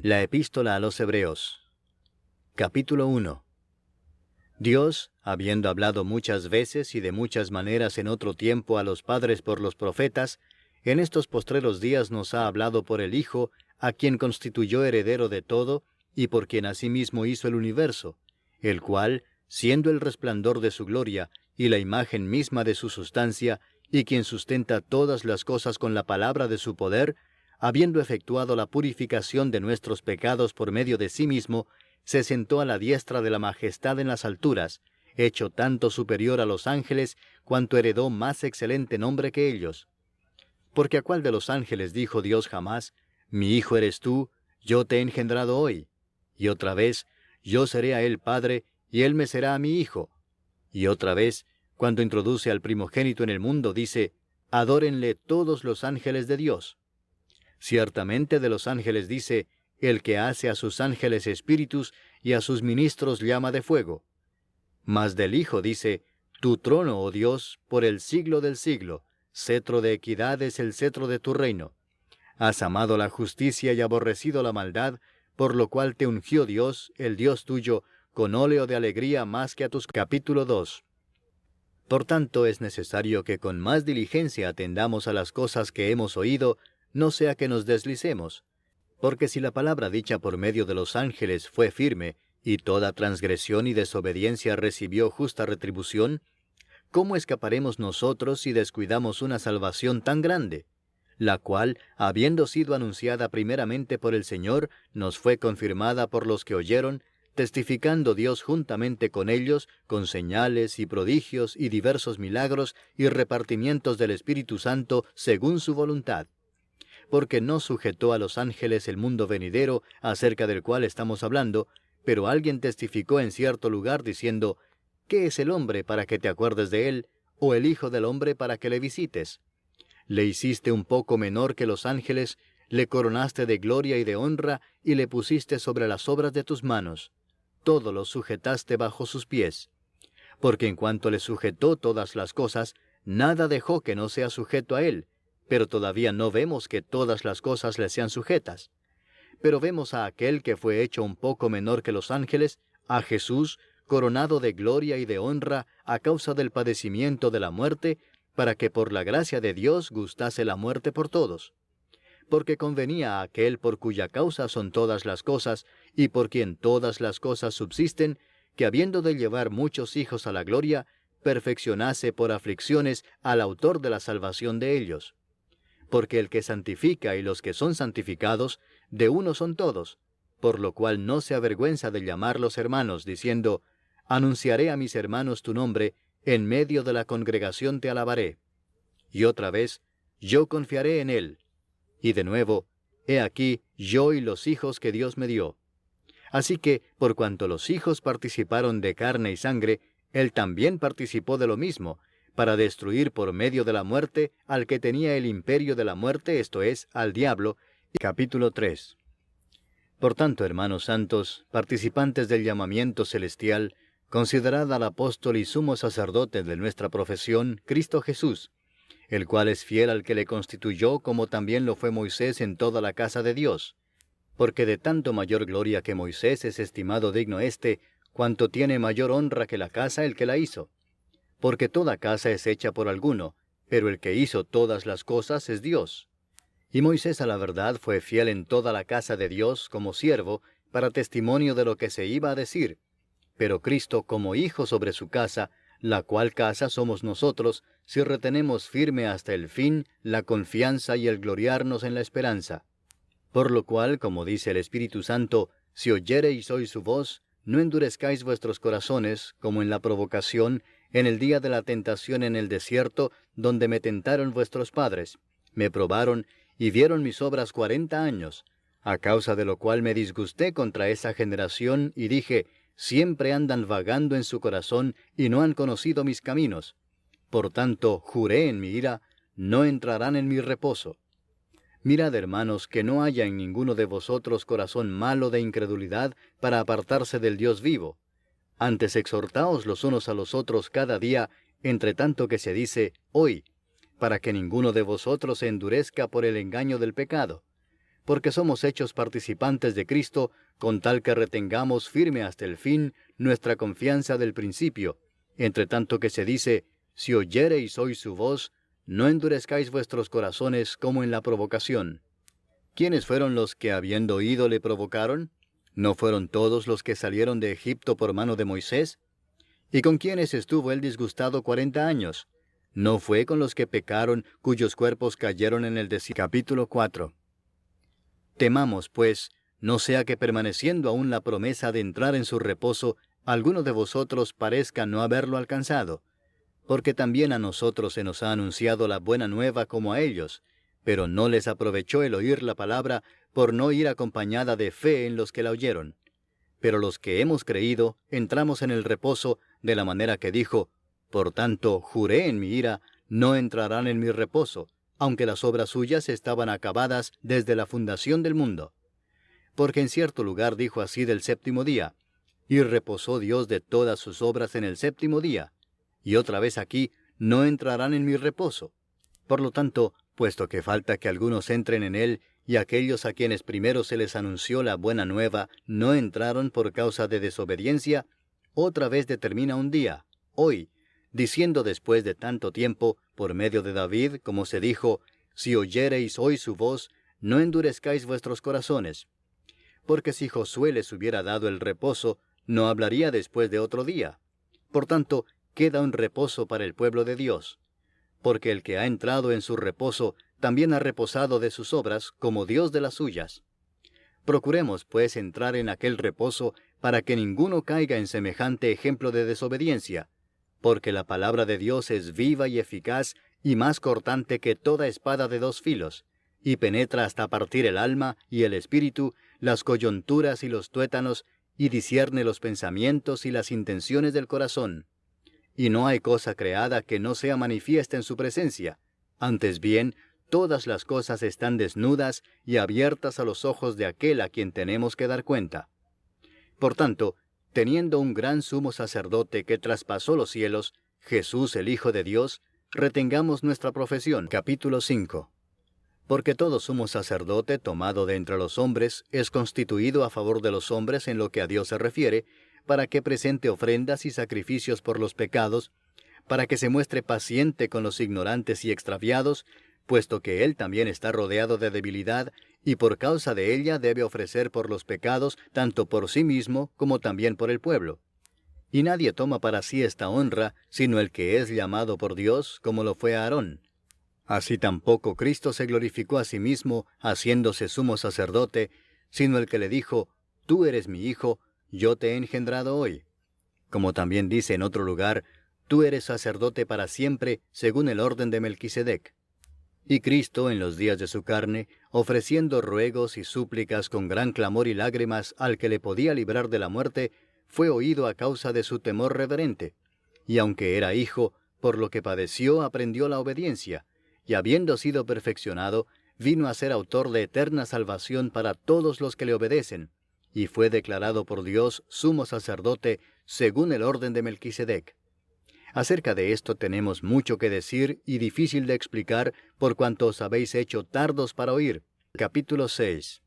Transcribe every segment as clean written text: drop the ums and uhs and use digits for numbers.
La Epístola a los Hebreos. Capítulo 1. Dios, habiendo hablado muchas veces y de muchas maneras en otro tiempo a los padres por los profetas, en estos postreros días nos ha hablado por el Hijo, a quien constituyó heredero de todo, y por quien asimismo hizo el universo, el cual, siendo el resplandor de su gloria, y la imagen misma de su sustancia, y quien sustenta todas las cosas con la palabra de su poder, habiendo efectuado la purificación de nuestros pecados por medio de sí mismo, se sentó a la diestra de la majestad en las alturas, hecho tanto superior a los ángeles, cuanto heredó más excelente nombre que ellos. Porque ¿a cuál de los ángeles dijo Dios jamás, mi hijo eres tú, yo te he engendrado hoy? Y otra vez, yo seré a él padre, y él me será a mi hijo. Y otra vez, cuando introduce al primogénito en el mundo, dice, adórenle todos los ángeles de Dios. Ciertamente de los ángeles dice, el que hace a sus ángeles espíritus y a sus ministros llama de fuego. Mas del Hijo dice, tu trono, oh Dios, por el siglo del siglo, cetro de equidad es el cetro de tu reino. Has amado la justicia y aborrecido la maldad, por lo cual te ungió Dios, el Dios tuyo, con óleo de alegría más que a tus. Capítulo 2. Por tanto es necesario que con más diligencia atendamos a las cosas que hemos oído, no sea que nos deslicemos. Porque si la palabra dicha por medio de los ángeles fue firme, y toda transgresión y desobediencia recibió justa retribución, ¿cómo escaparemos nosotros si descuidamos una salvación tan grande? La cual, habiendo sido anunciada primeramente por el Señor, nos fue confirmada por los que oyeron, testificando Dios juntamente con ellos, con señales y prodigios y diversos milagros y repartimientos del Espíritu Santo según su voluntad. Porque no sujetó a los ángeles el mundo venidero, acerca del cual estamos hablando, pero alguien testificó en cierto lugar diciendo, ¿qué es el hombre para que te acuerdes de él, o el hijo del hombre para que le visites? Le hiciste un poco menor que los ángeles, le coronaste de gloria y de honra, y le pusiste sobre las obras de tus manos. Todo lo sujetaste bajo sus pies. Porque en cuanto le sujetó todas las cosas, nada dejó que no sea sujeto a él, pero todavía no vemos que todas las cosas le sean sujetas. Pero vemos a aquel que fue hecho un poco menor que los ángeles, a Jesús, coronado de gloria y de honra a causa del padecimiento de la muerte, para que por la gracia de Dios gustase la muerte por todos. Porque convenía a aquel por cuya causa son todas las cosas, y por quien todas las cosas subsisten, que habiendo de llevar muchos hijos a la gloria, perfeccionase por aflicciones al autor de la salvación de ellos. Porque el que santifica y los que son santificados, de uno son todos, por lo cual no se avergüenza de llamarlos hermanos, diciendo, anunciaré a mis hermanos tu nombre, en medio de la congregación te alabaré. Y otra vez, yo confiaré en él. Y de nuevo, he aquí yo y los hijos que Dios me dio. Así que, por cuanto los hijos participaron de carne y sangre, él también participó de lo mismo, para destruir por medio de la muerte al que tenía el imperio de la muerte, esto es, al diablo. Capítulo 3. Por tanto, hermanos santos, participantes del llamamiento celestial, considerad al apóstol y sumo sacerdote de nuestra profesión, Cristo Jesús, el cual es fiel al que le constituyó, como también lo fue Moisés en toda la casa de Dios. Porque de tanto mayor gloria que Moisés es estimado digno éste, cuanto tiene mayor honra que la casa el que la hizo. Porque toda casa es hecha por alguno, pero el que hizo todas las cosas es Dios. Y Moisés a la verdad fue fiel en toda la casa de Dios como siervo, para testimonio de lo que se iba a decir. Pero Cristo como hijo sobre su casa, la cual casa somos nosotros, si retenemos firme hasta el fin la confianza y el gloriarnos en la esperanza. Por lo cual, como dice el Espíritu Santo, si oyereis hoy su voz, no endurezcáis vuestros corazones, como en la provocación, en el día de la tentación en el desierto, donde me tentaron vuestros padres, me probaron y vieron mis obras 40 años, a causa de lo cual me disgusté contra esa generación y dije, siempre andan vagando en su corazón y no han conocido mis caminos. Por tanto, juré en mi ira, no entrarán en mi reposo. Mirad, hermanos, que no haya en ninguno de vosotros corazón malo de incredulidad para apartarse del Dios vivo. Antes exhortaos los unos a los otros cada día, entre tanto que se dice, hoy, para que ninguno de vosotros se endurezca por el engaño del pecado. porque somos hechos participantes de Cristo, con tal que retengamos firme hasta el fin nuestra confianza del principio, entre tanto que se dice, si oyereis hoy su voz, no endurezcáis vuestros corazones como en la provocación. ¿Quiénes fueron los que habiendo oído le provocaron? ¿No fueron todos los que salieron de Egipto por mano de Moisés? ¿Y con quiénes estuvo él disgustado 40 años? ¿No fue con los que pecaron, cuyos cuerpos cayeron en el desierto? Capítulo 4. Temamos, pues, no sea que permaneciendo aún la promesa de entrar en su reposo, alguno de vosotros parezca no haberlo alcanzado. Porque también a nosotros se nos ha anunciado la buena nueva como a ellos, pero no les aprovechó el oír la palabra por no ir acompañada de fe en los que la oyeron. Pero los que hemos creído, entramos en el reposo, de la manera que dijo, por tanto, juré en mi ira, no entrarán en mi reposo, aunque las obras suyas estaban acabadas desde la fundación del mundo. Porque en cierto lugar dijo así del séptimo día, y reposó Dios de todas sus obras en el séptimo día. Y otra vez aquí, no entrarán en mi reposo. Por lo tanto, puesto que falta que algunos entren en él, y aquellos a quienes primero se les anunció la buena nueva no entraron por causa de desobediencia, otra vez determina un día, hoy, diciendo después de tanto tiempo, por medio de David, como se dijo, si oyereis hoy su voz, no endurezcáis vuestros corazones. Porque si Josué les hubiera dado el reposo, no hablaría después de otro día. Por tanto, queda un reposo para el pueblo de Dios. Porque el que ha entrado en su reposo, también ha reposado de sus obras, como Dios de las suyas. Procuremos, pues, entrar en aquel reposo, para que ninguno caiga en semejante ejemplo de desobediencia, porque la palabra de Dios es viva y eficaz, y más cortante que toda espada de dos filos, y penetra hasta partir el alma y el espíritu, las coyunturas y los tuétanos, y discierne los pensamientos y las intenciones del corazón. Y no hay cosa creada que no sea manifiesta en su presencia. Antes bien, todas las cosas están desnudas y abiertas a los ojos de aquel a quien tenemos que dar cuenta. Por tanto, teniendo un gran sumo sacerdote que traspasó los cielos, Jesús el Hijo de Dios, retengamos nuestra profesión. Capítulo 5. Porque todo sumo sacerdote tomado de entre los hombres es constituido a favor de los hombres en lo que a Dios se refiere, para que presente ofrendas y sacrificios por los pecados, para que se muestre paciente con los ignorantes y extraviados, puesto que él también está rodeado de debilidad, y por causa de ella debe ofrecer por los pecados, tanto por sí mismo como también por el pueblo. Y nadie toma para sí esta honra, sino el que es llamado por Dios, como lo fue Aarón. Así tampoco Cristo se glorificó a sí mismo, haciéndose sumo sacerdote, sino el que le dijo, Tú eres mi Hijo, yo te he engendrado hoy. Como también dice en otro lugar, Tú eres sacerdote para siempre, según el orden de Melquisedec. Y Cristo, en los días de su carne, ofreciendo ruegos y súplicas con gran clamor y lágrimas al que le podía librar de la muerte, fue oído a causa de su temor reverente. Y aunque era hijo, por lo que padeció aprendió la obediencia, y habiendo sido perfeccionado, vino a ser autor de eterna salvación para todos los que le obedecen, y fue declarado por Dios sumo sacerdote según el orden de Melquisedec. Acerca de esto tenemos mucho que decir y difícil de explicar por cuanto os habéis hecho tardos para oír. Capítulo 6.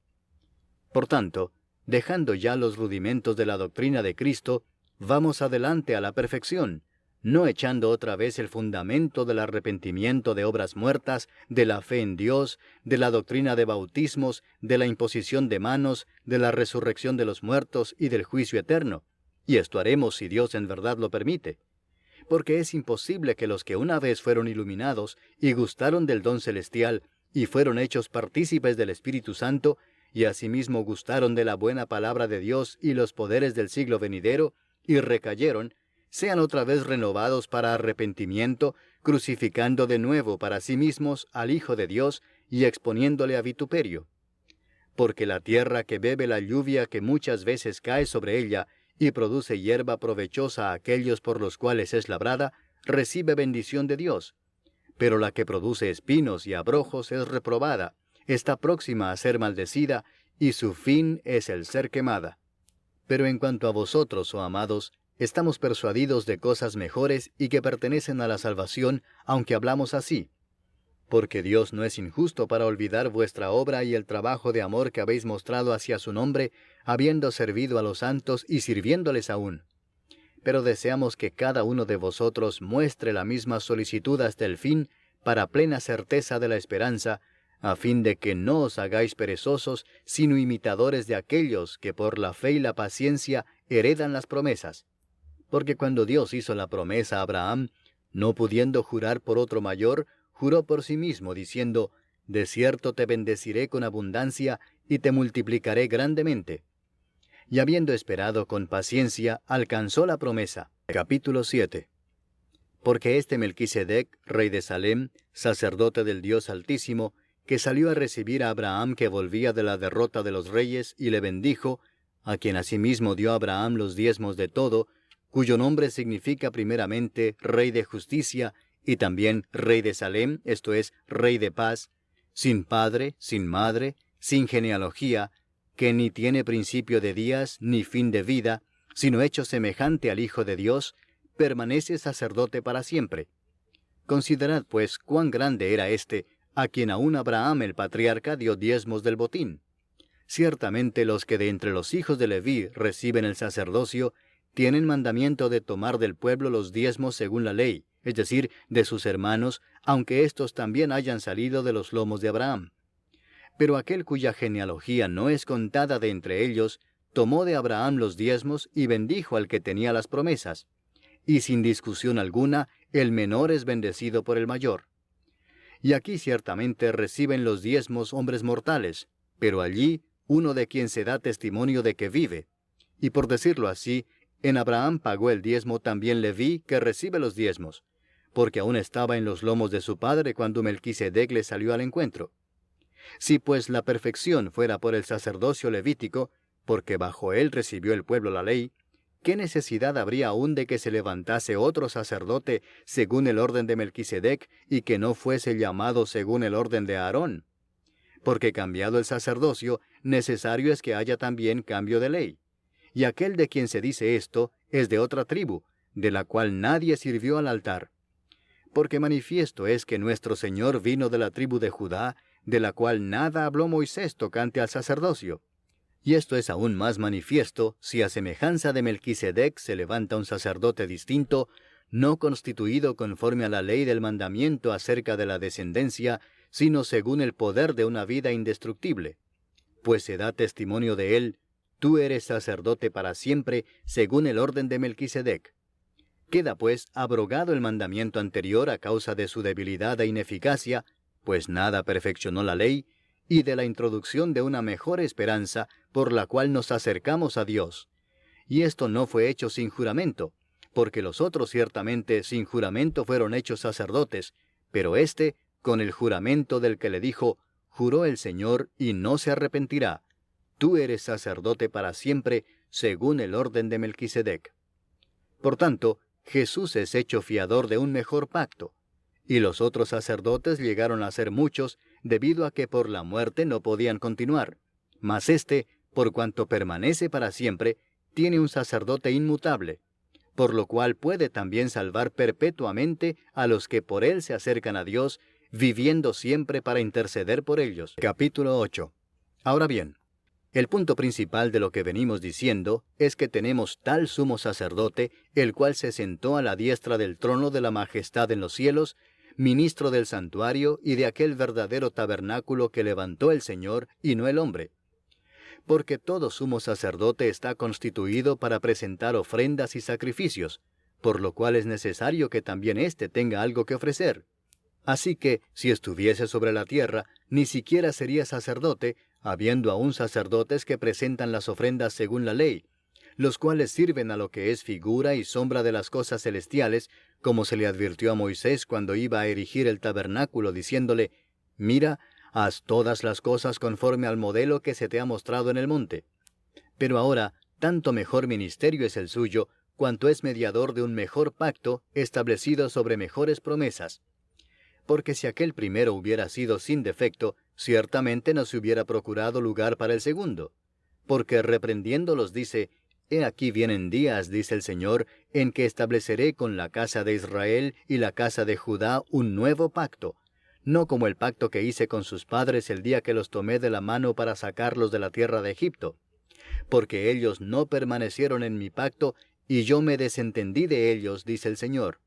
Por tanto, dejando ya los rudimentos de la doctrina de Cristo, vamos adelante a la perfección, no echando otra vez el fundamento del arrepentimiento de obras muertas, de la fe en Dios, de la doctrina de bautismos, de la imposición de manos, de la resurrección de los muertos y del juicio eterno. Y esto haremos si Dios en verdad lo permite. Porque es imposible que los que una vez fueron iluminados y gustaron del don celestial y fueron hechos partícipes del Espíritu Santo, y asimismo gustaron de la buena palabra de Dios y los poderes del siglo venidero, y recayeron, sean otra vez renovados para arrepentimiento, crucificando de nuevo para sí mismos al Hijo de Dios y exponiéndole a vituperio. Porque la tierra que bebe la lluvia que muchas veces cae sobre ella, y produce hierba provechosa a aquellos por los cuales es labrada, recibe bendición de Dios. Pero la que produce espinos y abrojos es reprobada, está próxima a ser maldecida, y su fin es el ser quemada. Pero en cuanto a vosotros, oh amados, estamos persuadidos de cosas mejores y que pertenecen a la salvación, aunque hablamos así. porque Dios no es injusto para olvidar vuestra obra y el trabajo de amor que habéis mostrado hacia su nombre, habiendo servido a los santos y sirviéndoles aún. Pero deseamos que cada uno de vosotros muestre la misma solicitud hasta el fin, para plena certeza de la esperanza, a fin de que no os hagáis perezosos, sino imitadores de aquellos que por la fe y la paciencia heredan las promesas. Porque cuando Dios hizo la promesa a Abraham, no pudiendo jurar por otro mayor, juró por sí mismo, diciendo, «De cierto te bendeciré con abundancia, y te multiplicaré grandemente». Y habiendo esperado con paciencia, alcanzó la promesa. Capítulo 7. Porque este Melquisedec, rey de Salem, sacerdote del Dios Altísimo, que salió a recibir a Abraham que volvía de la derrota de los reyes, y le bendijo, a quien asimismo dio a Abraham los diezmos de todo, cuyo nombre significa primeramente Rey de Justicia, y también Rey de Salem, esto es, Rey de Paz, sin padre, sin madre, sin genealogía, que ni tiene principio de días, ni fin de vida, sino hecho semejante al Hijo de Dios, permanece sacerdote para siempre. Considerad, pues, cuán grande era éste, a quien aún Abraham el patriarca dio diezmos del botín. Ciertamente los que de entre los hijos de Leví reciben el sacerdocio, tienen mandamiento de tomar del pueblo los diezmos según la ley, es decir, de sus hermanos, aunque éstos también hayan salido de los lomos de Abraham. Pero aquel cuya genealogía no es contada de entre ellos, tomó de Abraham los diezmos y bendijo al que tenía las promesas. Y sin discusión alguna, el menor es bendecido por el mayor. Y aquí ciertamente reciben los diezmos hombres mortales, pero allí uno de quien se da testimonio de que vive. Y por decirlo así, en Abraham pagó el diezmo también Leví, que recibe los diezmos, porque aún estaba en los lomos de su padre cuando Melquisedec le salió al encuentro. Si pues la perfección fuera por el sacerdocio levítico, porque bajo él recibió el pueblo la ley, ¿qué necesidad habría aún de que se levantase otro sacerdote según el orden de Melquisedec y que no fuese llamado según el orden de Aarón? Porque cambiado el sacerdocio, necesario es que haya también cambio de ley. Y aquel de quien se dice esto es de otra tribu, de la cual nadie sirvió al altar. Porque manifiesto es que nuestro Señor vino de la tribu de Judá, de la cual nada habló Moisés tocante al sacerdocio. Y esto es aún más manifiesto si a semejanza de Melquisedec se levanta un sacerdote distinto, no constituido conforme a la ley del mandamiento acerca de la descendencia, sino según el poder de una vida indestructible. Pues se da testimonio de él, tú eres sacerdote para siempre, según el orden de Melquisedec. Queda pues abrogado el mandamiento anterior a causa de su debilidad e ineficacia, pues nada perfeccionó la ley, y de la introducción de una mejor esperanza por la cual nos acercamos a Dios. Y esto no fue hecho sin juramento, porque los otros ciertamente sin juramento fueron hechos sacerdotes, pero éste con el juramento del que le dijo, juró el Señor y no se arrepentirá. Tú eres sacerdote para siempre, según el orden de Melquisedec. Por tanto, Jesús es hecho fiador de un mejor pacto, y los otros sacerdotes llegaron a ser muchos, debido a que por la muerte no podían continuar. Mas éste, por cuanto permanece para siempre, tiene un sacerdote inmutable, por lo cual puede también salvar perpetuamente a los que por él se acercan a Dios, viviendo siempre para interceder por ellos. Capítulo 8. Ahora bien, el punto principal de lo que venimos diciendo es que tenemos tal sumo sacerdote, el cual se sentó a la diestra del trono de la majestad en los cielos, ministro del santuario y de aquel verdadero tabernáculo que levantó el Señor y no el hombre. Porque todo sumo sacerdote está constituido para presentar ofrendas y sacrificios, por lo cual es necesario que también éste tenga algo que ofrecer. Así que, si estuviese sobre la tierra, ni siquiera sería sacerdote, habiendo aún sacerdotes que presentan las ofrendas según la ley, los cuales sirven a lo que es figura y sombra de las cosas celestiales, como se le advirtió a Moisés cuando iba a erigir el tabernáculo, diciéndole, «Mira, haz todas las cosas conforme al modelo que se te ha mostrado en el monte». Pero ahora, tanto mejor ministerio es el suyo, cuanto es mediador de un mejor pacto, establecido sobre mejores promesas. Porque si aquel primero hubiera sido sin defecto, ciertamente no se hubiera procurado lugar para el segundo. Porque reprendiéndolos dice, «He aquí vienen días, dice el Señor, en que estableceré con la casa de Israel y la casa de Judá un nuevo pacto, no como el pacto que hice con sus padres el día que los tomé de la mano para sacarlos de la tierra de Egipto, porque ellos no permanecieron en mi pacto, y yo me desentendí de ellos, dice el Señor.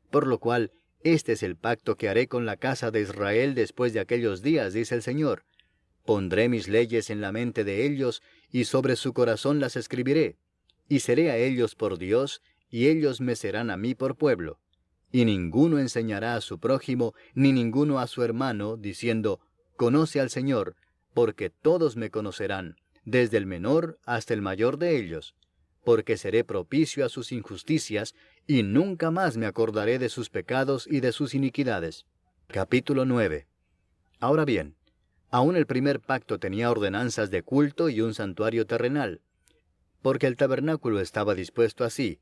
Por lo cual, este es el pacto que haré con la casa de Israel después de aquellos días, dice el Señor. Pondré mis leyes en la mente de ellos, y sobre su corazón las escribiré, y seré a ellos por Dios, y ellos me serán a mí por pueblo. Y ninguno enseñará a su prójimo, ni ninguno a su hermano, diciendo, Conoce al Señor, porque todos me conocerán, desde el menor hasta el mayor de ellos, porque seré propicio a sus injusticias, y nunca más me acordaré de sus pecados y de sus iniquidades. Capítulo 9. Ahora bien, aún el primer pacto tenía ordenanzas de culto y un santuario terrenal, porque el tabernáculo estaba dispuesto así.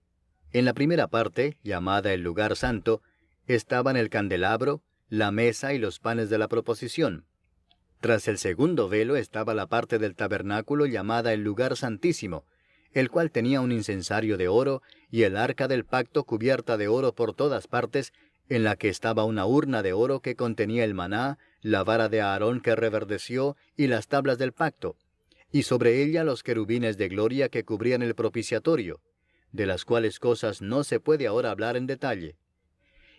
En la primera parte, llamada el lugar santo, estaban el candelabro, la mesa y los panes de la proposición. Tras el segundo velo estaba la parte del tabernáculo llamada el lugar santísimo, el cual tenía un incensario de oro y el arca del pacto cubierta de oro por todas partes, en la que estaba una urna de oro que contenía el maná, la vara de Aarón que reverdeció y las tablas del pacto, y sobre ella los querubines de gloria que cubrían el propiciatorio, de las cuales cosas no se puede ahora hablar en detalle.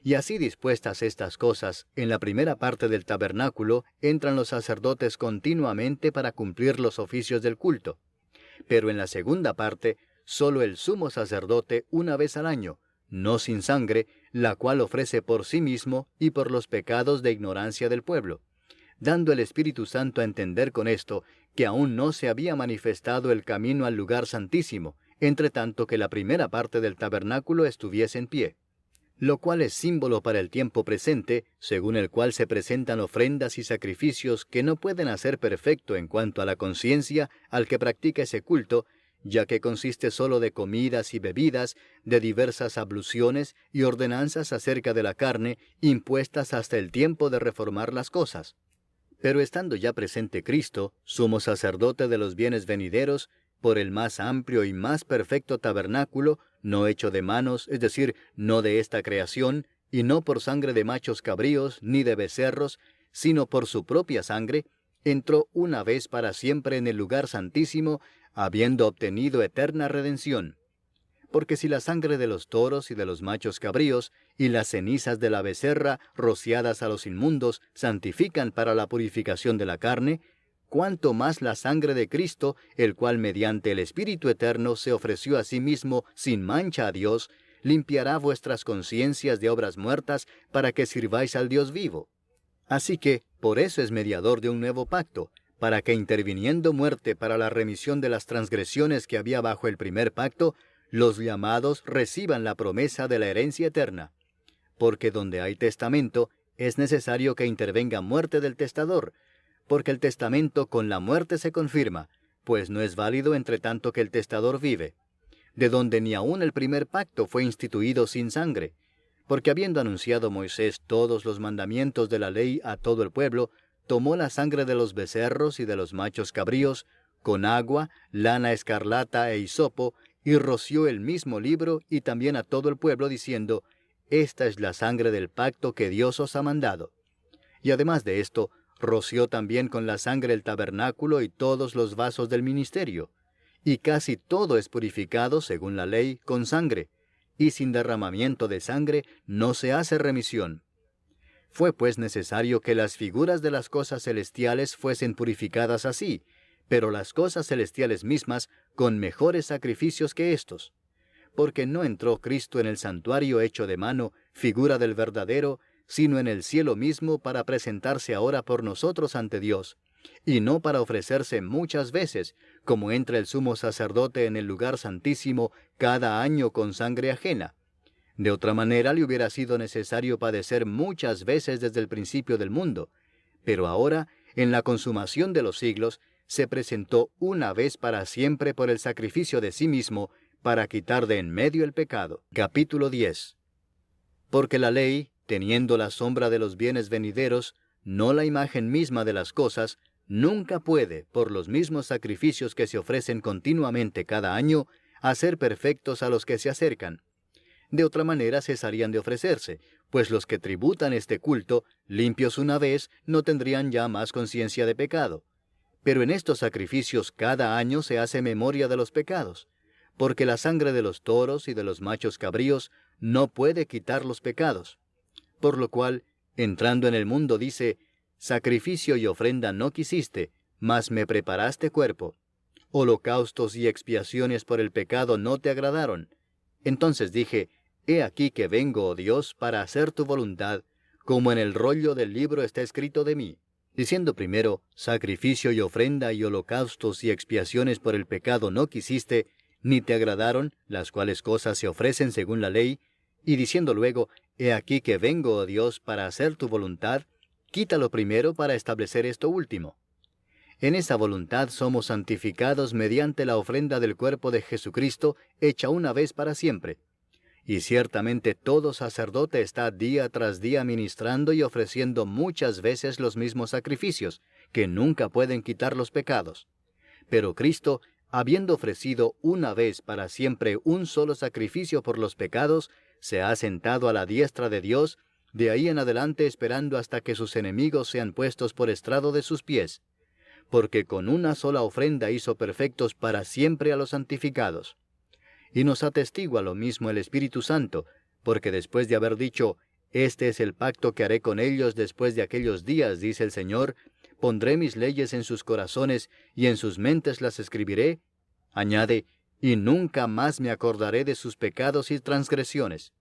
Y así dispuestas estas cosas, en la primera parte del tabernáculo entran los sacerdotes continuamente para cumplir los oficios del culto. Pero en la segunda parte, solo el sumo sacerdote una vez al año, no sin sangre, la cual ofrece por sí mismo y por los pecados de ignorancia del pueblo, dando el Espíritu Santo a entender con esto que aún no se había manifestado el camino al lugar santísimo, entre tanto que la primera parte del tabernáculo estuviese en pie, lo cual es símbolo para el tiempo presente, según el cual se presentan ofrendas y sacrificios que no pueden hacer perfecto en cuanto a la conciencia al que practica ese culto, ya que consiste solo de comidas y bebidas, de diversas abluciones y ordenanzas acerca de la carne, impuestas hasta el tiempo de reformar las cosas. Pero estando ya presente Cristo, sumo sacerdote de los bienes venideros, por el más amplio y más perfecto tabernáculo, no hecho de manos, es decir, no de esta creación, y no por sangre de machos cabríos, ni de becerros, sino por su propia sangre, entró una vez para siempre en el lugar santísimo, habiendo obtenido eterna redención. Porque si la sangre de los toros y de los machos cabríos, y las cenizas de la becerra, rociadas a los inmundos, santifican para la purificación de la carne, cuánto más la sangre de Cristo, el cual mediante el Espíritu Eterno se ofreció a sí mismo sin mancha a Dios, limpiará vuestras conciencias de obras muertas para que sirváis al Dios vivo. Así que, por eso es mediador de un nuevo pacto, para que interviniendo muerte para la remisión de las transgresiones que había bajo el primer pacto, los llamados reciban la promesa de la herencia eterna. Porque donde hay testamento, es necesario que intervenga muerte del testador, porque el testamento con la muerte se confirma, pues no es válido entre tanto que el testador vive, de donde ni aun el primer pacto fue instituido sin sangre, porque habiendo anunciado Moisés todos los mandamientos de la ley a todo el pueblo, tomó la sangre de los becerros y de los machos cabríos, con agua, lana escarlata e hisopo, y roció el mismo libro y también a todo el pueblo, diciendo, Esta es la sangre del pacto que Dios os ha mandado. Y además de esto, roció también con la sangre el tabernáculo y todos los vasos del ministerio. Y casi todo es purificado, según la ley, con sangre, y sin derramamiento de sangre no se hace remisión. Fue pues necesario que las figuras de las cosas celestiales fuesen purificadas así, pero las cosas celestiales mismas con mejores sacrificios que éstos. Porque no entró Cristo en el santuario hecho de mano, figura del verdadero, sino en el cielo mismo para presentarse ahora por nosotros ante Dios, y no para ofrecerse muchas veces, como entra el sumo sacerdote en el lugar santísimo cada año con sangre ajena. De otra manera le hubiera sido necesario padecer muchas veces desde el principio del mundo, pero ahora, en la consumación de los siglos, se presentó una vez para siempre por el sacrificio de sí mismo, para quitar de en medio el pecado. Capítulo 10. Porque la ley, teniendo la sombra de los bienes venideros, no la imagen misma de las cosas, nunca puede, por los mismos sacrificios que se ofrecen continuamente cada año, hacer perfectos a los que se acercan. De otra manera cesarían de ofrecerse, pues los que tributan este culto, limpios una vez, no tendrían ya más conciencia de pecado. Pero en estos sacrificios cada año se hace memoria de los pecados, porque la sangre de los toros y de los machos cabríos no puede quitar los pecados. Por lo cual, entrando en el mundo dice, sacrificio y ofrenda no quisiste, mas me preparaste cuerpo. Holocaustos y expiaciones por el pecado no te agradaron. Entonces dije, he aquí que vengo, oh Dios, para hacer tu voluntad, como en el rollo del libro está escrito de mí. Diciendo primero, sacrificio y ofrenda y holocaustos y expiaciones por el pecado no quisiste, ni te agradaron, las cuales cosas se ofrecen según la ley, y diciendo luego, he aquí que vengo, oh Dios, para hacer tu voluntad, quítalo primero para establecer esto último. En esa voluntad somos santificados mediante la ofrenda del cuerpo de Jesucristo, hecha una vez para siempre. Y ciertamente todo sacerdote está día tras día ministrando y ofreciendo muchas veces los mismos sacrificios, que nunca pueden quitar los pecados. Pero Cristo, habiendo ofrecido una vez para siempre un solo sacrificio por los pecados, se ha sentado a la diestra de Dios, de ahí en adelante esperando hasta que sus enemigos sean puestos por estrado de sus pies. Porque con una sola ofrenda hizo perfectos para siempre a los santificados. Y nos atestigua lo mismo el Espíritu Santo, porque después de haber dicho, este es el pacto que haré con ellos después de aquellos días, dice el Señor, pondré mis leyes en sus corazones y en sus mentes las escribiré, añade, y nunca más me acordaré de sus pecados y transgresiones.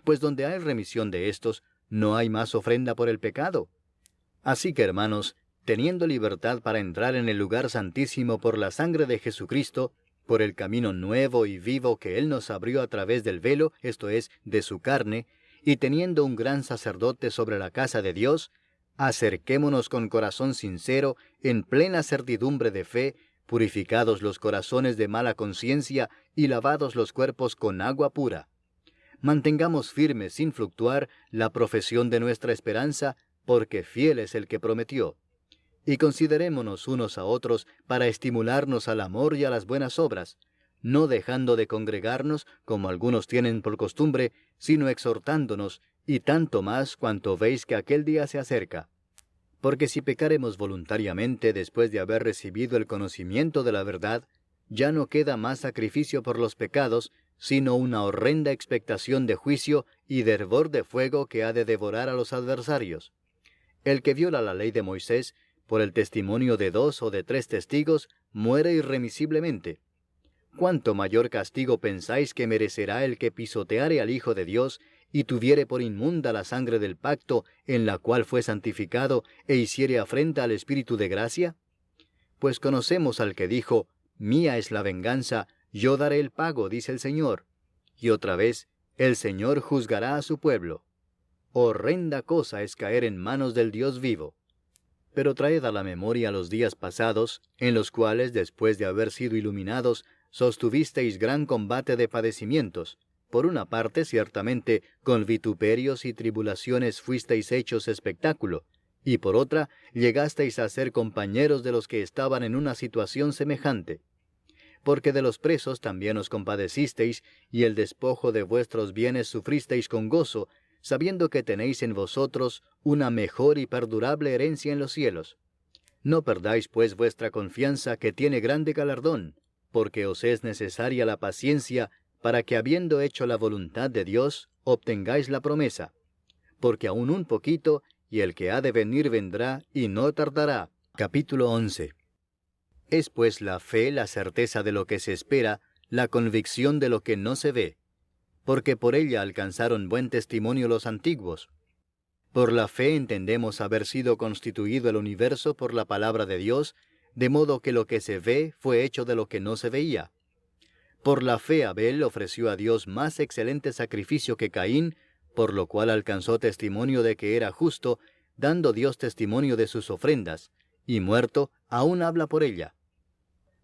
Pues donde hay remisión de estos, no hay más ofrenda por el pecado. Así que, hermanos, teniendo libertad para entrar en el lugar santísimo por la sangre de Jesucristo, por el camino nuevo y vivo que Él nos abrió a través del velo, esto es, de su carne, y teniendo un gran sacerdote sobre la casa de Dios, acerquémonos con corazón sincero, en plena certidumbre de fe, purificados los corazones de mala conciencia y lavados los cuerpos con agua pura. Mantengamos firme sin fluctuar la profesión de nuestra esperanza, porque fiel es el que prometió. Y considerémonos unos a otros para estimularnos al amor y a las buenas obras, no dejando de congregarnos, como algunos tienen por costumbre, sino exhortándonos, y tanto más cuanto veis que aquel día se acerca. Porque si pecaremos voluntariamente después de haber recibido el conocimiento de la verdad, ya no queda más sacrificio por los pecados, sino una horrenda expectación de juicio y de hervor de fuego que ha de devorar a los adversarios. El que viola la ley de Moisés, por el testimonio de 2 o de 3 testigos, muere irremisiblemente. ¿Cuánto mayor castigo pensáis que merecerá el que pisoteare al Hijo de Dios, y tuviere por inmunda la sangre del pacto, en la cual fue santificado, e hiciere afrenta al Espíritu de gracia? Pues conocemos al que dijo, mía es la venganza, yo daré el pago, dice el Señor. Y otra vez, el Señor juzgará a su pueblo. Horrenda cosa es caer en manos del Dios vivo. Pero traed a la memoria los días pasados, en los cuales, después de haber sido iluminados, sostuvisteis gran combate de padecimientos. Por una parte, ciertamente, con vituperios y tribulaciones fuisteis hechos espectáculo, y por otra, llegasteis a ser compañeros de los que estaban en una situación semejante. Porque de los presos también os compadecisteis, y el despojo de vuestros bienes sufristeis con gozo, sabiendo que tenéis en vosotros una mejor y perdurable herencia en los cielos. No perdáis pues vuestra confianza, que tiene grande galardón, porque os es necesaria la paciencia, para que habiendo hecho la voluntad de Dios, obtengáis la promesa. Porque aún un poquito, y el que ha de venir vendrá, y no tardará. Capítulo 11. Es pues la fe la certeza de lo que se espera, la convicción de lo que no se ve. Porque por ella alcanzaron buen testimonio los antiguos. Por la fe entendemos haber sido constituido el universo por la palabra de Dios, de modo que lo que se ve fue hecho de lo que no se veía. Por la fe Abel ofreció a Dios más excelente sacrificio que Caín, por lo cual alcanzó testimonio de que era justo, dando Dios testimonio de sus ofrendas, y muerto, aún habla por ella.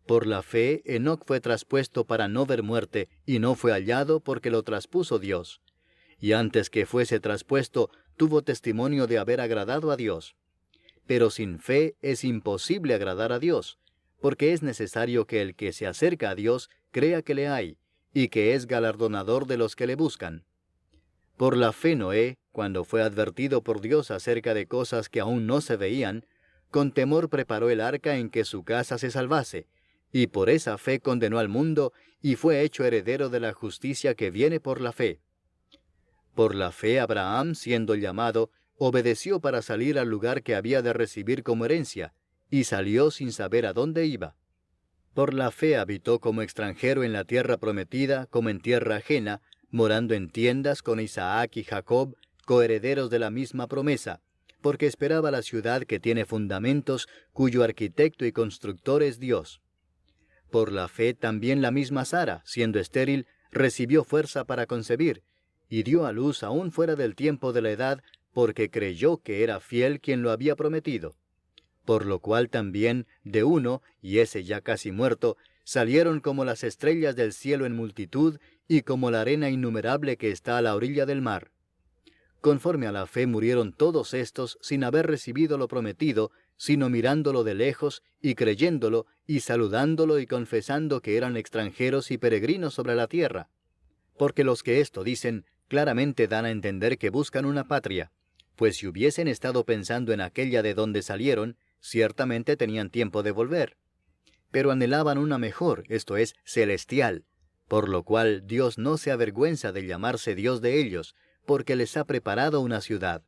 Por la fe, Enoc fue traspuesto para no ver muerte, y no fue hallado porque lo traspuso Dios. Y antes que fuese traspuesto, tuvo testimonio de haber agradado a Dios. Pero sin fe es imposible agradar a Dios, porque es necesario que el que se acerca a Dios crea que le hay, y que es galardonador de los que le buscan. Por la fe Noé, cuando fue advertido por Dios acerca de cosas que aún no se veían, con temor preparó el arca en que su casa se salvase, y por esa fe condenó al mundo, y fue hecho heredero de la justicia que viene por la fe. Por la fe Abraham, siendo llamado, obedeció para salir al lugar que había de recibir como herencia, y salió sin saber a dónde iba. Por la fe habitó como extranjero en la tierra prometida, como en tierra ajena, morando en tiendas con Isaac y Jacob, coherederos de la misma promesa, porque esperaba la ciudad que tiene fundamentos, cuyo arquitecto y constructor es Dios. Por la fe también la misma Sara, siendo estéril, recibió fuerza para concebir, y dio a luz aún fuera del tiempo de la edad, porque creyó que era fiel quien lo había prometido. Por lo cual también, de uno, y ese ya casi muerto, salieron como las estrellas del cielo en multitud, y como la arena innumerable que está a la orilla del mar. Conforme a la fe murieron todos estos sin haber recibido lo prometido, sino mirándolo de lejos, y creyéndolo, y saludándolo y confesando que eran extranjeros y peregrinos sobre la tierra. Porque los que esto dicen, claramente dan a entender que buscan una patria, pues si hubiesen estado pensando en aquella de donde salieron, ciertamente tenían tiempo de volver. Pero anhelaban una mejor, esto es, celestial, por lo cual Dios no se avergüenza de llamarse Dios de ellos, porque les ha preparado una ciudad.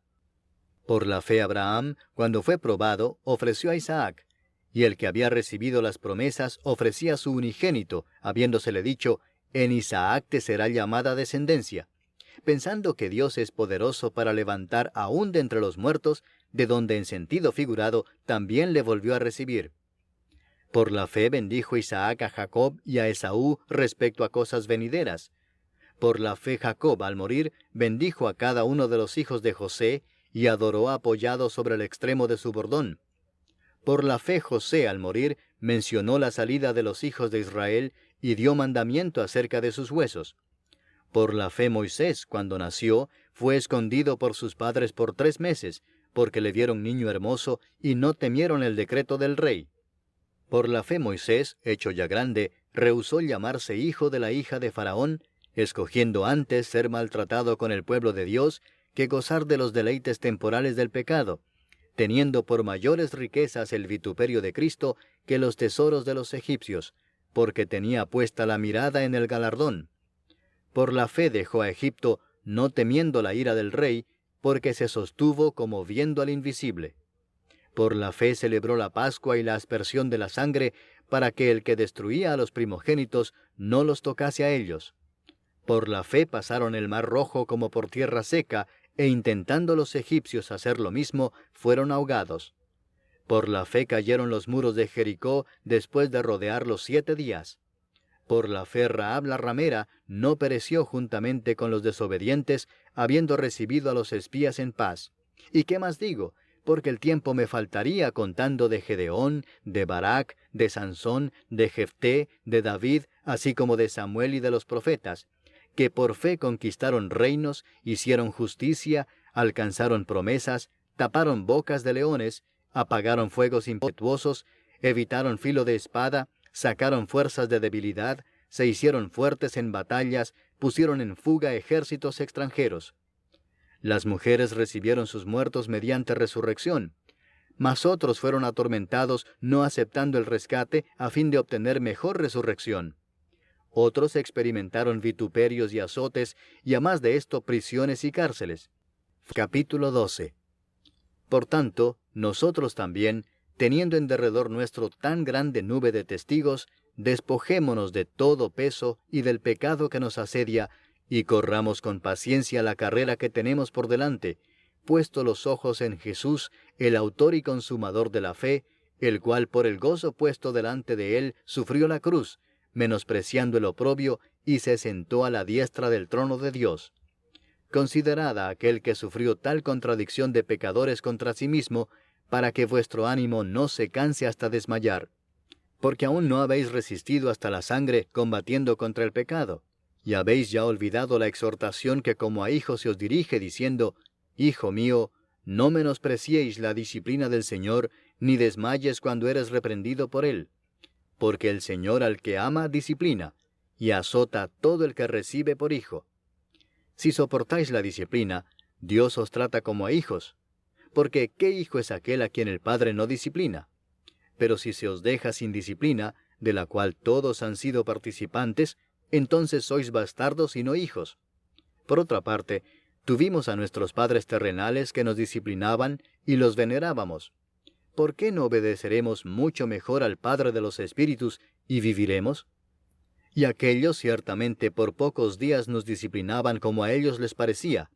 Por la fe Abraham, cuando fue probado, ofreció a Isaac, y el que había recibido las promesas ofrecía a su unigénito, habiéndosele dicho, en Isaac te será llamada descendencia, pensando que Dios es poderoso para levantar aún de entre los muertos, de donde en sentido figurado también le volvió a recibir. Por la fe bendijo Isaac a Jacob y a Esaú respecto a cosas venideras. Por la fe Jacob, al morir, bendijo a cada uno de los hijos de José, y adoró apoyado sobre el extremo de su bordón. Por la fe José, al morir, mencionó la salida de los hijos de Israel, y dio mandamiento acerca de sus huesos. Por la fe Moisés, cuando nació, fue escondido por sus padres por 3 meses, porque le vieron niño hermoso, y no temieron el decreto del rey. Por la fe Moisés, hecho ya grande, rehusó llamarse hijo de la hija de Faraón, escogiendo antes ser maltratado con el pueblo de Dios, que gozar de los deleites temporales del pecado, teniendo por mayores riquezas el vituperio de Cristo que los tesoros de los egipcios, porque tenía puesta la mirada en el galardón. Por la fe dejó a Egipto, no temiendo la ira del rey, porque se sostuvo como viendo al invisible. Por la fe celebró la Pascua y la aspersión de la sangre, para que el que destruía a los primogénitos no los tocase a ellos. Por la fe pasaron el mar Rojo como por tierra seca, e intentando los egipcios hacer lo mismo, fueron ahogados. Por la fe cayeron los muros de Jericó después de rodearlos 7 días. Por la fe Rahab la ramera no pereció juntamente con los desobedientes, habiendo recibido a los espías en paz. ¿Y qué más digo? Porque el tiempo me faltaría contando de Gedeón, de Barak, de Sansón, de Jefté, de David, así como de Samuel y de los profetas, que por fe conquistaron reinos, hicieron justicia, alcanzaron promesas, taparon bocas de leones, apagaron fuegos impetuosos, evitaron filo de espada, sacaron fuerzas de debilidad, se hicieron fuertes en batallas, pusieron en fuga ejércitos extranjeros. Las mujeres recibieron sus muertos mediante resurrección, mas otros fueron atormentados no aceptando el rescate a fin de obtener mejor resurrección. Otros experimentaron vituperios y azotes, y a más de esto prisiones y cárceles. Capítulo 12. Por tanto, nosotros también, teniendo en derredor nuestro tan grande nube de testigos, despojémonos de todo peso y del pecado que nos asedia, y corramos con paciencia la carrera que tenemos por delante, puesto los ojos en Jesús, el autor y consumador de la fe, el cual por el gozo puesto delante de él sufrió la cruz, menospreciando el oprobio, y se sentó a la diestra del trono de Dios. Considerad a aquel que sufrió tal contradicción de pecadores contra sí mismo, para que vuestro ánimo no se canse hasta desmayar. Porque aún no habéis resistido hasta la sangre combatiendo contra el pecado, y habéis ya olvidado la exhortación que como a hijos se os dirige, diciendo, Hijo mío, no menospreciéis la disciplina del Señor, ni desmayes cuando eres reprendido por Él. Porque el Señor al que ama disciplina, y azota todo el que recibe por hijo. Si soportáis la disciplina, Dios os trata como a hijos. Porque ¿qué hijo es aquel a quien el Padre no disciplina? Pero si se os deja sin disciplina, de la cual todos han sido participantes, entonces sois bastardos y no hijos. Por otra parte, tuvimos a nuestros padres terrenales que nos disciplinaban y los venerábamos. ¿Por qué no obedeceremos mucho mejor al Padre de los Espíritus y viviremos? Y aquellos ciertamente por pocos días nos disciplinaban como a ellos les parecía,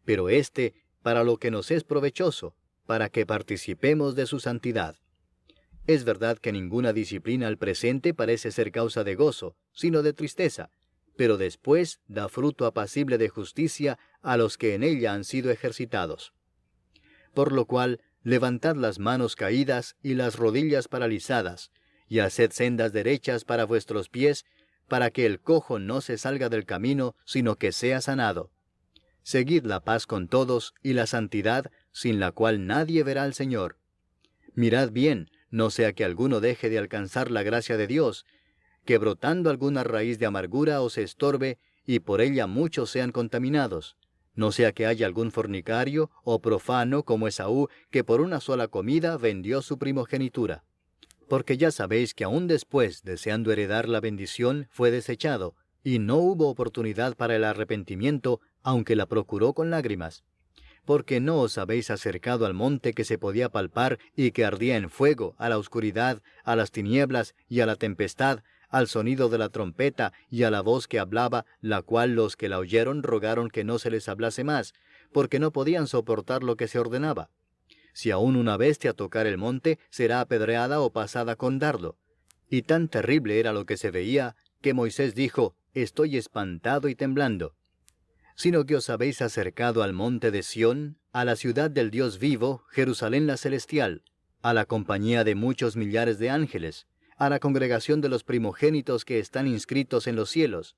pero éste para lo que nos es provechoso, para que participemos de su santidad. Es verdad que ninguna disciplina al presente parece ser causa de gozo, sino de tristeza, pero después da fruto apacible de justicia a los que en ella han sido ejercitados. Por lo cual, levantad las manos caídas y las rodillas paralizadas, y haced sendas derechas para vuestros pies, para que el cojo no se salga del camino, sino que sea sanado. Seguid la paz con todos y la santidad, sin la cual nadie verá al Señor. Mirad bien, no sea que alguno deje de alcanzar la gracia de Dios, que brotando alguna raíz de amargura os estorbe, y por ella muchos sean contaminados. No sea que haya algún fornicario o profano como Esaú, que por una sola comida vendió su primogenitura. Porque ya sabéis que aún después, deseando heredar la bendición, fue desechado, y no hubo oportunidad para el arrepentimiento, aunque la procuró con lágrimas. Porque no os habéis acercado al monte que se podía palpar y que ardía en fuego, a la oscuridad, a las tinieblas y a la tempestad, al sonido de la trompeta y a la voz que hablaba, la cual los que la oyeron rogaron que no se les hablase más, porque no podían soportar lo que se ordenaba. Si aún una bestia tocar el monte, será apedreada o pasada con dardo. Y tan terrible era lo que se veía, que Moisés dijo, «Estoy espantado y temblando». Sino que os habéis acercado al monte de Sión, a la ciudad del Dios vivo, Jerusalén la celestial, a la compañía de muchos millares de ángeles, a la congregación de los primogénitos que están inscritos en los cielos,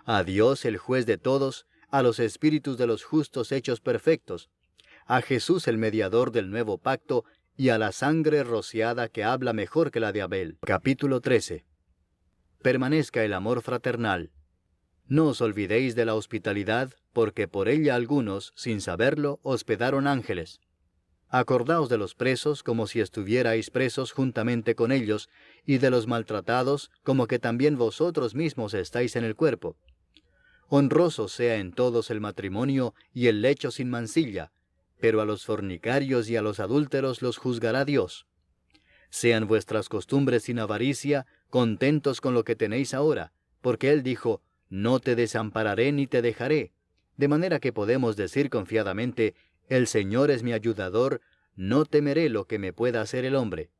a Dios el juez de todos, a los espíritus de los justos hechos perfectos, a Jesús el mediador del nuevo pacto, y a la sangre rociada que habla mejor que la de Abel. Capítulo 13. Permanezca el amor fraternal. No os olvidéis de la hospitalidad, porque por ella algunos, sin saberlo, hospedaron ángeles. Acordaos de los presos como si estuvierais presos juntamente con ellos, y de los maltratados como que también vosotros mismos estáis en el cuerpo. Honroso sea en todos el matrimonio y el lecho sin mancilla, pero a los fornicarios y a los adúlteros los juzgará Dios. Sean vuestras costumbres sin avaricia, contentos con lo que tenéis ahora, porque Él dijo, «No te desampararé ni te dejaré», de manera que podemos decir confiadamente, «El Señor es mi ayudador, no temeré lo que me pueda hacer el hombre».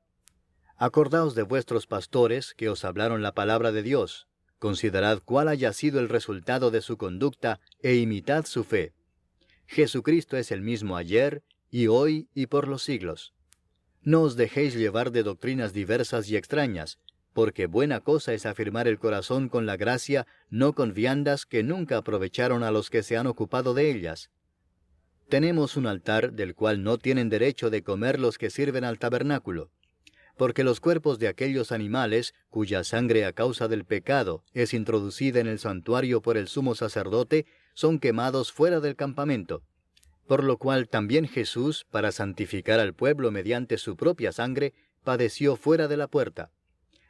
Acordaos de vuestros pastores que os hablaron la palabra de Dios. Considerad cuál haya sido el resultado de su conducta e imitad su fe. Jesucristo es el mismo ayer, y hoy, y por los siglos. No os dejéis llevar de doctrinas diversas y extrañas, porque buena cosa es afirmar el corazón con la gracia, no con viandas que nunca aprovecharon a los que se han ocupado de ellas. Tenemos un altar del cual no tienen derecho de comer los que sirven al tabernáculo, porque los cuerpos de aquellos animales, cuya sangre a causa del pecado es introducida en el santuario por el sumo sacerdote, son quemados fuera del campamento. Por lo cual también Jesús, para santificar al pueblo mediante su propia sangre, padeció fuera de la puerta.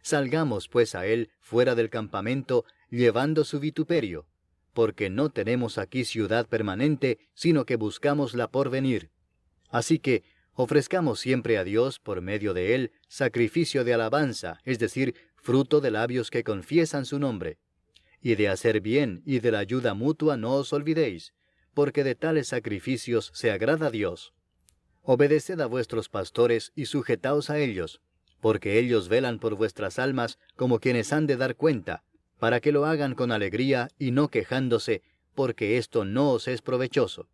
Salgamos pues a él fuera del campamento, llevando su vituperio, porque no tenemos aquí ciudad permanente, sino que buscamos la por venir. Así que ofrezcamos siempre a Dios, por medio de él, sacrificio de alabanza, es decir, fruto de labios que confiesan su nombre. Y de hacer bien y de la ayuda mutua no os olvidéis, porque de tales sacrificios se agrada a Dios. Obedeced a vuestros pastores y sujetaos a ellos, porque ellos velan por vuestras almas como quienes han de dar cuenta, para que lo hagan con alegría y no quejándose, porque esto no os es provechoso.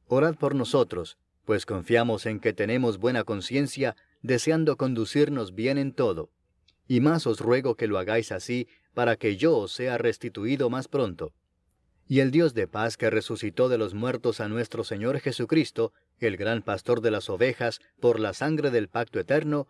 Orad por nosotros, pues confiamos en que tenemos buena conciencia, deseando conducirnos bien en todo. Y más os ruego que lo hagáis así, para que yo os sea restituido más pronto. Y el Dios de paz que resucitó de los muertos a nuestro Señor Jesucristo, el gran pastor de las ovejas, por la sangre del pacto eterno,